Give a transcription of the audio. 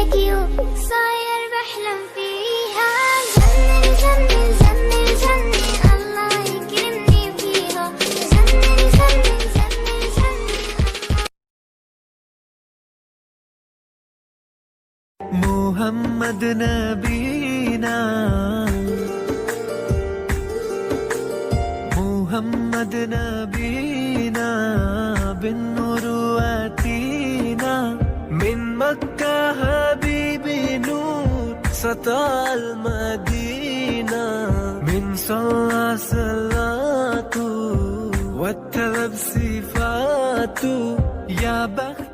الحكي صاير بحلم فيها. جنن جنن جنن جنن الله يكرمني فيها. جنن جنن جنن جنن محمد نبينا محمد نبينا بالنور واتينا من مكة حبيبي نور سطع المدينة من صلى صلاته واتلب صفاته يا بخت